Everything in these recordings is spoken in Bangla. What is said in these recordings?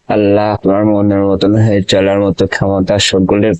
আল্লাহ তোমার মনের মতন হয়ে চলার মতো ক্ষমতা সকলের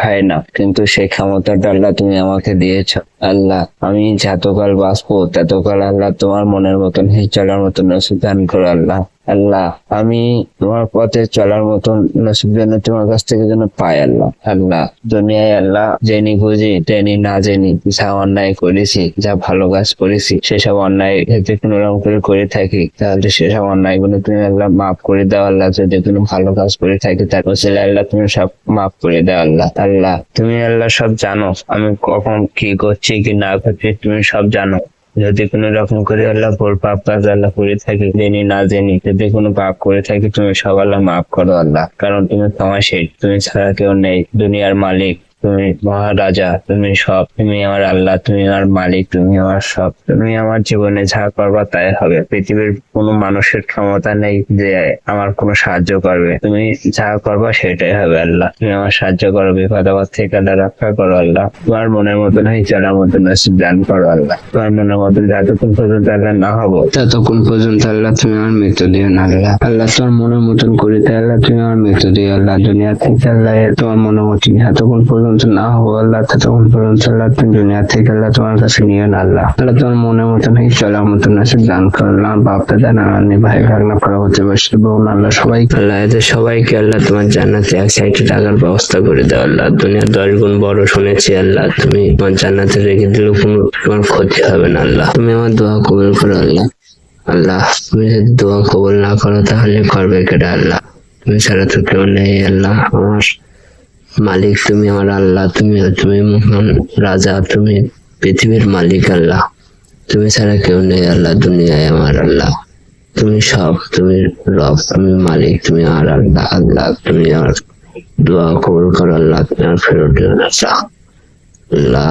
হয় না, কিন্তু সেই ক্ষমতাটা আল্লাহ তুমি আমাকে দিয়েছ। আল্লাহ আমি যতকাল বাঁচবো ততকাল আল্লাহ তোমার মনের মতন হয়ে চলার মতন নসিব দান করো আল্লাহ। আল্লাহ আমি তোমার পথে চলার মতন নসিব যেন তোমার কাছ থেকে যেন পাই আল্লাহ। আল্লাহ দুনিয়ায় আল্লাহ জেনি বুঝি তেনি না জেনি যা অন্যায় করেছি, যা ভালো কাজ করেছি, সেসব অন্যায় যদি কোনো রকম করে থাকি, তাহলে সেসব অন্যায় গুলো তুমি আল্লাহ মাফ করে দাও আল্লাহ। যদি কোনো ভালো কাজ করে থাকি তার ওসিলা আল্লাহ তুমি সব মাফ করে দাও আল্লাহ। আল্লাহ তুমি আল্লাহ সব জানো, আমি কখন কি করছি কি না করছি তুমি সব জানো। যদি কোনো রকম করে আল্লাহ ভুল পাপ কাজ আল্লাহ করে থাকি, জেনি না জেনি যদি কোনো পাপ করে থাকি, তুমি সব আল্লাহ মাফ করো আল্লাহ। কারণ তুমি ক্ষমাশীল, তুমি ছাড়া কেউ নেই, দুনিয়ার মালিক তুমি, মহারাজা তুমি, সব তুমি আমার আল্লাহ, তুমি আমার মালিক, তুমি আমার সব। তুমি আমার জীবনে যা করবা তাই হবে। পৃথিবীর কোনো মানুষের ক্ষমতা নেই যে আমার কোনো সাহায্য করবে। তুমি যা করবা সেটাই হবে আল্লাহ। তুমি আমার সাহায্য করো, বিপদ আপদ থেকে আল্লাহ রক্ষা করো আল্লাহ। তোমার মনের মতন হয়ে চলার মতন নসিব দান করো আল্লাহ। তোমার মনের মতন যতক্ষণ পর্যন্ত আল্লাহ না হবো ততক্ষণ পর্যন্ত আল্লাহ তুমি আমার মৃত্যু দিও না আল্লাহ। আল্লাহ তোমার মনের মতন করিতে আল্লাহ তুমি আমার মৃত্যু দিও আল্লাহ। দুনিয়া থেকে আল্লাহ তোমার মনের মতন যতক্ষণ পর্যন্ত না হবো আল্লাহ ততক্ষণ পর্যন্ত আল্লাহ তুমি দুনিয়া থেকে আল্লাহ তোমার কাছে নিও না আল্লাহ। আল্লাহ তোমার মনের মতন হয়ে চলার মতন নসিব দান করলাম। বাপ দাদা নানি ভাই ভাগনা পরবর্তী বসে বোন আল্লাহ সবাই আল্লাহ, এদের সবাইকে আল্লাহ তোমার জান্নাতে এক সাইডে টাকার ব্যবস্থা করে দাও আল্লাহ। দুনিয়ার 10 গুণ বড় শুনেছি আল্লাহ, তুমি তোমার জান্নাতে রেখে দিলেও কোনো তোমার ক্ষতি হবে না আল্লাহ। তুমি আমার দোয়া কবুল করো আল্লাহ। আল্লাহ তুমি যদি দোয়া কবুল না করো তাহলে করবে কেটে আল্লাহ। তুমি ছাড়া তো কেউ নেই আল্লাহ। আমার মালিক তুমি, আমার আল্লাহ তুমি, তুমি মহান রাজা, তুমি পৃথিবীর মালিক আল্লাহ। তুমি ছাড়া কেউ নেই আল্লাহ দুনিয়ায় আমার আল্লাহ। তুমি সব, তুমি রব, তুমি মালিক, তুমি আমার আল্লাহ। আল্লাহ তুমি আমার দোয়া কবুল করো আল্লাহ, তুমি আমার ফেরত দিও না আল্লাহ।